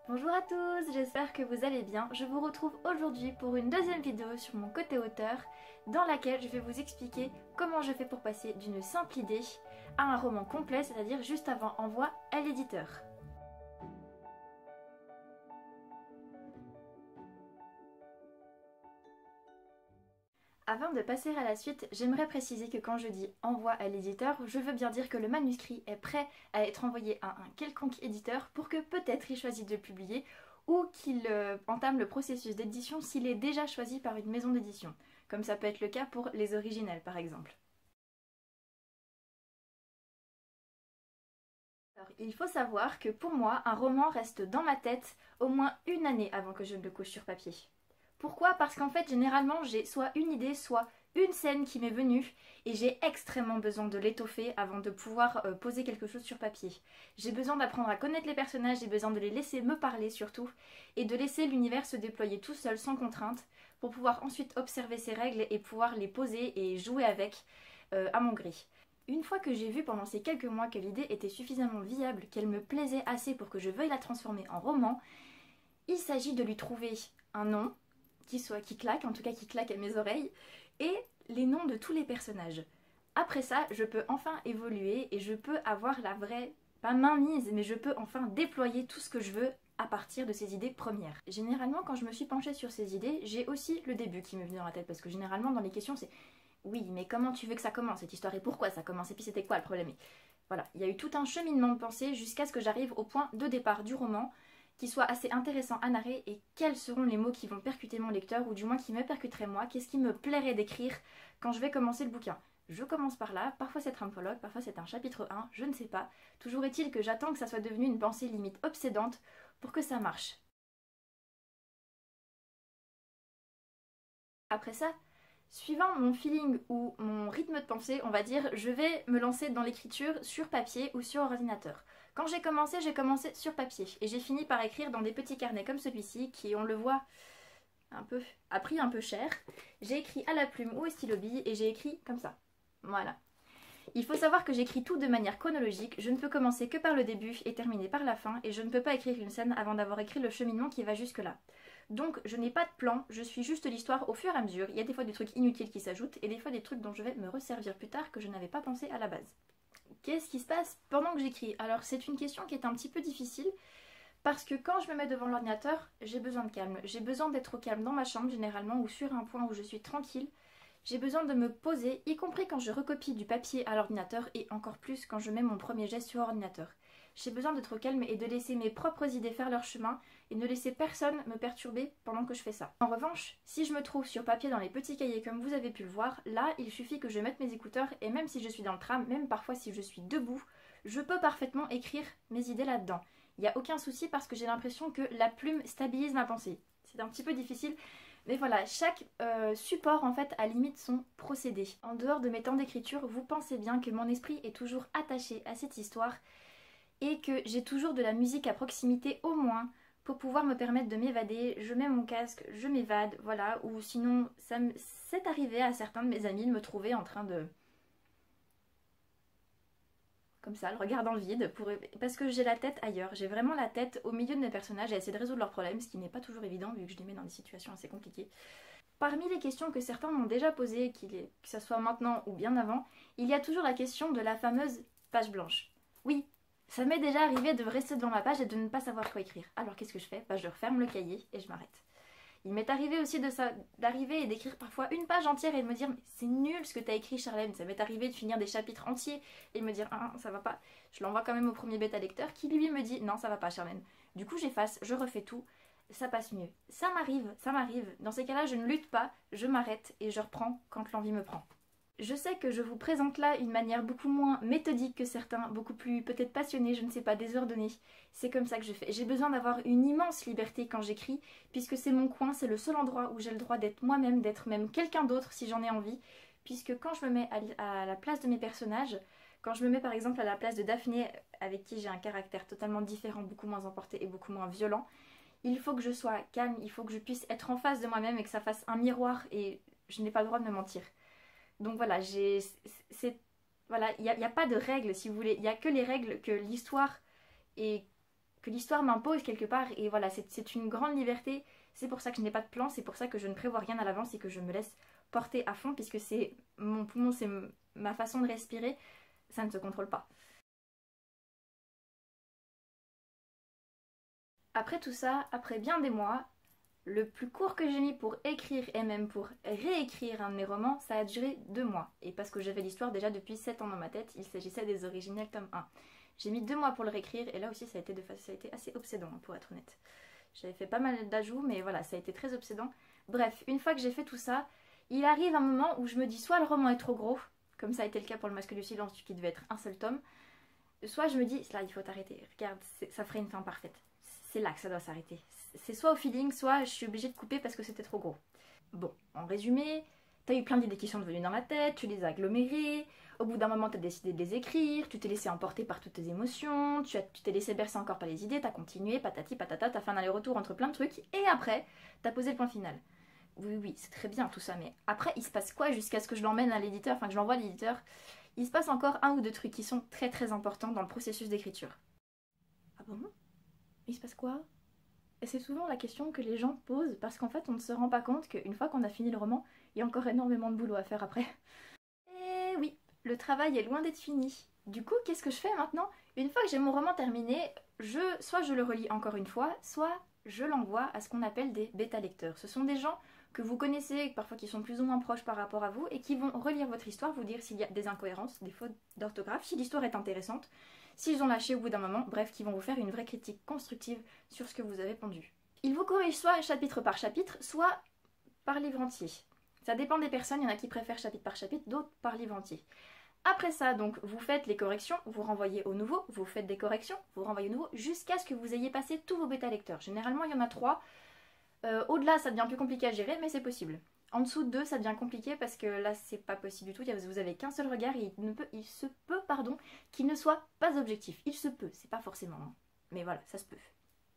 Bonjour à tous, j'espère que vous allez bien. Je vous retrouve aujourd'hui pour une deuxième vidéo sur mon côté auteur dans laquelle je vais vous expliquer comment je fais pour passer d'une simple idée à un roman complet, c'est-à-dire juste avant envoi à l'éditeur. Avant de passer à la suite, j'aimerais préciser que quand je dis envoi à l'éditeur, je veux bien dire que le manuscrit est prêt à être envoyé à un quelconque éditeur pour que peut-être il choisisse de le publier ou qu'il entame le processus d'édition s'il est déjà choisi par une maison d'édition, comme ça peut être le cas pour les originels par exemple. Alors, il faut savoir que pour moi, un roman reste dans ma tête au moins une année avant que je ne le couche sur papier. Pourquoi? Parce qu'en fait, généralement, j'ai soit une idée, soit une scène qui m'est venue et j'ai extrêmement besoin de l'étoffer avant de pouvoir poser quelque chose sur papier. J'ai besoin d'apprendre à connaître les personnages, j'ai besoin de les laisser me parler surtout et de laisser l'univers se déployer tout seul sans contrainte pour pouvoir ensuite observer ces règles et pouvoir les poser et jouer avec à mon gré. Une fois que j'ai vu pendant ces quelques mois que l'idée était suffisamment viable, qu'elle me plaisait assez pour que je veuille la transformer en roman, il s'agit de lui trouver un nom qui claque, en tout cas qui claque à mes oreilles, et les noms de tous les personnages. Après ça, je peux enfin évoluer et je peux avoir la vraie, pas mainmise, mais je peux enfin déployer tout ce que je veux à partir de ces idées premières. Généralement, quand je me suis penchée sur ces idées, j'ai aussi le début qui me vient dans la tête, parce que généralement dans les questions c'est oui, mais comment tu veux que ça commence cette histoire et pourquoi ça commence et puis c'était quoi le problème? Et voilà, il y a eu tout un cheminement de pensée jusqu'à ce que j'arrive au point de départ du roman qui soit assez intéressant à narrer et quels seront les mots qui vont percuter mon lecteur ou du moins qui me percuteraient moi, qu'est-ce qui me plairait d'écrire quand je vais commencer le bouquin. Je commence par là, parfois c'est un prologue, parfois c'est un chapitre 1, je ne sais pas. Toujours est-il que j'attends que ça soit devenu une pensée limite obsédante pour que ça marche. Après ça, suivant mon feeling ou mon rythme de pensée, on va dire, je vais me lancer dans l'écriture sur papier ou sur ordinateur. Quand j'ai commencé sur papier et j'ai fini par écrire dans des petits carnets comme celui-ci qui, on le voit, a pris un peu cher. J'ai écrit à la plume ou au stylo bille et j'ai écrit comme ça. Voilà. Il faut savoir que j'écris tout de manière chronologique, je ne peux commencer que par le début et terminer par la fin, et je ne peux pas écrire une scène avant d'avoir écrit le cheminement qui va jusque-là. Donc je n'ai pas de plan, je suis juste l'histoire au fur et à mesure, il y a des fois des trucs inutiles qui s'ajoutent, et des fois des trucs dont je vais me resservir plus tard que je n'avais pas pensé à la base. Qu'est-ce qui se passe pendant que j'écris? Alors c'est une question qui est un petit peu difficile, parce que quand je me mets devant l'ordinateur, j'ai besoin de calme. J'ai besoin d'être au calme dans ma chambre généralement, ou sur un point où je suis tranquille. J'ai besoin de me poser, y compris quand je recopie du papier à l'ordinateur et encore plus quand je mets mon premier geste sur ordinateur. J'ai besoin d'être au calme et de laisser mes propres idées faire leur chemin et ne laisser personne me perturber pendant que je fais ça. En revanche, si je me trouve sur papier dans les petits cahiers comme vous avez pu le voir, là il suffit que je mette mes écouteurs et même si je suis dans le tram, même parfois si je suis debout, je peux parfaitement écrire mes idées là-dedans. Il n'y a aucun souci parce que j'ai l'impression que la plume stabilise ma pensée. C'est un petit peu difficile, mais voilà, chaque support en fait a limite son procédé. En dehors de mes temps d'écriture, vous pensez bien que mon esprit est toujours attaché à cette histoire et que j'ai toujours de la musique à proximité au moins pour pouvoir me permettre de m'évader. Je mets mon casque, je m'évade, voilà, ou sinon c'est arrivé à certains de mes amis de me trouver en train de comme ça, le regard dans le vide, parce que j'ai la tête ailleurs. J'ai vraiment la tête au milieu de mes personnages à essayer de résoudre leurs problèmes, ce qui n'est pas toujours évident vu que je les mets dans des situations assez compliquées. Parmi les questions que certains m'ont déjà posées, que ce soit maintenant ou bien avant, il y a toujours la question de la fameuse page blanche. Oui, ça m'est déjà arrivé de rester devant ma page et de ne pas savoir quoi écrire. Alors qu'est-ce que je fais? Je referme le cahier et je m'arrête. Il m'est arrivé aussi d'arriver et d'écrire parfois une page entière et de me dire mais c'est nul ce que t'as écrit Charlène. Ça m'est arrivé de finir des chapitres entiers et de me dire ah ça va pas. Je l'envoie quand même au premier bêta lecteur qui lui me dit non ça va pas Charlène. Du coup j'efface, je refais tout, ça passe mieux. Ça m'arrive, ça m'arrive. Dans ces cas-là je ne lutte pas, je m'arrête et je reprends quand l'envie me prend. Je sais que je vous présente là une manière beaucoup moins méthodique que certains, beaucoup plus peut-être passionnée, je ne sais pas, désordonnée. C'est comme ça que je fais. J'ai besoin d'avoir une immense liberté quand j'écris, puisque c'est mon coin, c'est le seul endroit où j'ai le droit d'être moi-même, d'être même quelqu'un d'autre si j'en ai envie. Puisque quand je me mets à la place de mes personnages, quand je me mets par exemple à la place de Daphné, avec qui j'ai un caractère totalement différent, beaucoup moins emporté et beaucoup moins violent, il faut que je sois calme, il faut que je puisse être en face de moi-même et que ça fasse un miroir et je n'ai pas le droit de me mentir. Donc voilà, voilà, il n'y a pas de règles si vous voulez, il n'y a que les règles que l'histoire est que l'histoire m'impose quelque part. Et voilà, c'est une grande liberté. C'est pour ça que je n'ai pas de plan, c'est pour ça que je ne prévois rien à l'avance et que je me laisse porter à fond, puisque c'est mon poumon, c'est ma façon de respirer, ça ne se contrôle pas. Après tout ça, après bien des mois, le plus court que j'ai mis pour écrire et même pour réécrire un de mes romans, ça a duré 2 mois. Et parce que j'avais l'histoire déjà depuis 7 ans dans ma tête, il s'agissait des Originels tome 1. J'ai mis 2 mois pour le réécrire et là aussi ça a été assez obsédant pour être honnête. J'avais fait pas mal d'ajouts mais voilà, ça a été très obsédant. Bref, une fois que j'ai fait tout ça, il arrive un moment où je me dis soit le roman est trop gros, comme ça a été le cas pour le Masque du Silence qui devait être un seul tome, soit je me dis là il faut t'arrêter, regarde, ça ferait une fin parfaite. C'est là que ça doit s'arrêter. C'est soit au feeling, soit je suis obligée de couper parce que c'était trop gros. Bon, en résumé, t'as eu plein d'idées qui sont devenues dans la tête, tu les as agglomérées, au bout d'un moment t'as décidé de les écrire, tu t'es laissé emporter par toutes tes émotions, tu t'es laissé bercer encore par les idées, t'as continué, patati patata, t'as fait un aller-retour entre plein de trucs, et après, t'as posé le point final. Oui, c'est très bien tout ça, mais après, il se passe quoi jusqu'à ce que je l'emmène à l'éditeur, enfin que je l'envoie à l'éditeur? Il se passe encore 1 ou 2 trucs qui sont très très importants dans le processus d'écriture. Ah bon? Il se passe quoi? Et c'est souvent la question que les gens posent parce qu'en fait on ne se rend pas compte qu'une fois qu'on a fini le roman, il y a encore énormément de boulot à faire après. Et oui, le travail est loin d'être fini. Du coup, qu'est-ce que je fais maintenant? Une fois que j'ai mon roman terminé, soit je le relis encore une fois, soit je l'envoie à ce qu'on appelle des bêta-lecteurs. Ce sont des gens que vous connaissez, parfois qui sont plus ou moins proches par rapport à vous, et qui vont relire votre histoire, vous dire s'il y a des incohérences, des fautes d'orthographe, si l'histoire est intéressante, s'ils ont lâché au bout d'un moment, bref, qui vont vous faire une vraie critique constructive sur ce que vous avez pondu. Ils vous corrigent soit chapitre par chapitre, soit par livre entier. Ça dépend des personnes, il y en a qui préfèrent chapitre par chapitre, d'autres par livre entier. Après ça, donc, vous faites les corrections, vous renvoyez au nouveau, vous faites des corrections, vous renvoyez au nouveau, jusqu'à ce que vous ayez passé tous vos bêta-lecteurs. Généralement, il y en a 3. Au-delà, ça devient plus compliqué à gérer, mais c'est possible. En dessous de 2, ça devient compliqué parce que là, c'est pas possible du tout. Vous avez qu'un seul regard et il se peut qu'il ne soit pas objectif. Il se peut, c'est pas forcément. Hein. Mais voilà, ça se peut.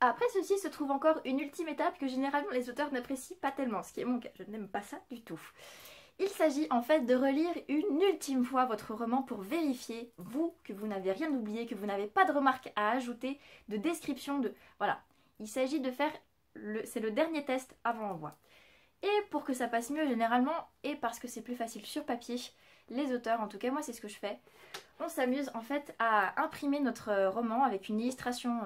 Après ceci se trouve encore une ultime étape que généralement les auteurs n'apprécient pas tellement, ce qui est mon cas. Je n'aime pas ça du tout. Il s'agit en fait de relire une ultime fois votre roman pour vérifier, vous, que vous n'avez rien oublié, que vous n'avez pas de remarques à ajouter, de description, de... Voilà. Il s'agit de faire... C'est le dernier test avant envoi. Et pour que ça passe mieux généralement, et parce que c'est plus facile sur papier, les auteurs, en tout cas moi c'est ce que je fais, on s'amuse en fait à imprimer notre roman avec une illustration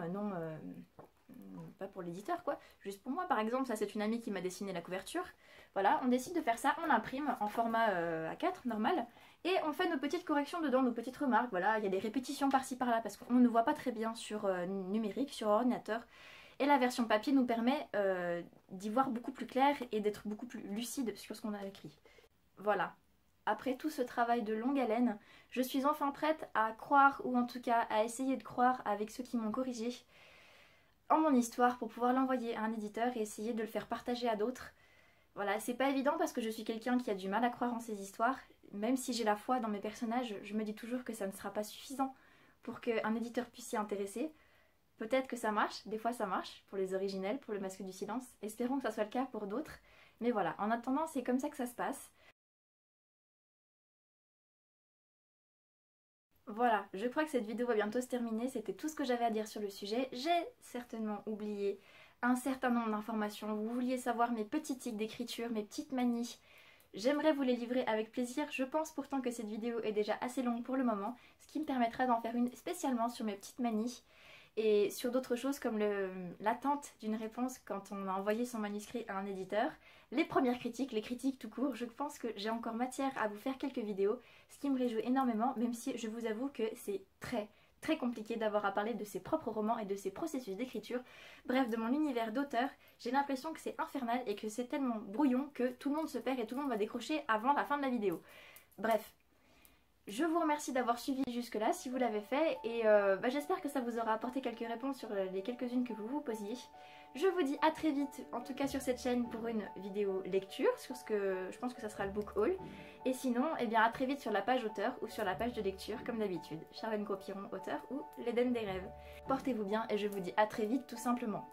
pas pour l'éditeur quoi, juste pour moi par exemple, ça c'est une amie qui m'a dessiné la couverture. Voilà, on décide de faire ça, on l'imprime en format A4 normal, et on fait nos petites corrections dedans, nos petites remarques, voilà, il y a des répétitions par-ci par-là parce qu'on ne voit pas très bien sur numérique, sur ordinateur. Et la version papier nous permet d'y voir beaucoup plus clair et d'être beaucoup plus lucide sur ce qu'on a écrit. Voilà. Après tout ce travail de longue haleine, je suis enfin prête à croire, ou en tout cas à essayer de croire avec ceux qui m'ont corrigé, en mon histoire pour pouvoir l'envoyer à un éditeur et essayer de le faire partager à d'autres. Voilà, c'est pas évident parce que je suis quelqu'un qui a du mal à croire en ces histoires. Même si j'ai la foi dans mes personnages, je me dis toujours que ça ne sera pas suffisant pour qu'un éditeur puisse s'y intéresser. Peut-être que ça marche, des fois ça marche, pour les Originels, pour le Masque du Silence. Espérons que ça soit le cas pour d'autres. Mais voilà, en attendant, c'est comme ça que ça se passe. Voilà, je crois que cette vidéo va bientôt se terminer. C'était tout ce que j'avais à dire sur le sujet. J'ai certainement oublié un certain nombre d'informations. Vous vouliez savoir mes petits tics d'écriture, mes petites manies. J'aimerais vous les livrer avec plaisir. Je pense pourtant que cette vidéo est déjà assez longue pour le moment, ce qui me permettra d'en faire une spécialement sur mes petites manies. Et sur d'autres choses comme l'attente d'une réponse quand on a envoyé son manuscrit à un éditeur, les premières critiques, les critiques tout court, je pense que j'ai encore matière à vous faire quelques vidéos, ce qui me réjouit énormément, même si je vous avoue que c'est très compliqué d'avoir à parler de ses propres romans et de ses processus d'écriture, bref de mon univers d'auteur. J'ai l'impression que c'est infernal et que c'est tellement brouillon que tout le monde se perd et tout le monde va décrocher avant la fin de la vidéo. Bref. Je vous remercie d'avoir suivi jusque là si vous l'avez fait et j'espère que ça vous aura apporté quelques réponses sur les quelques-unes que vous vous posiez. Je vous dis à très vite, en tout cas sur cette chaîne pour une vidéo lecture, sur ce que je pense que ça sera le book haul. Et sinon, eh bien à très vite sur la page auteur ou sur la page de lecture comme d'habitude. Charlène Coppiron, auteur ou l'Éden des rêves. Portez-vous bien et je vous dis à très vite tout simplement.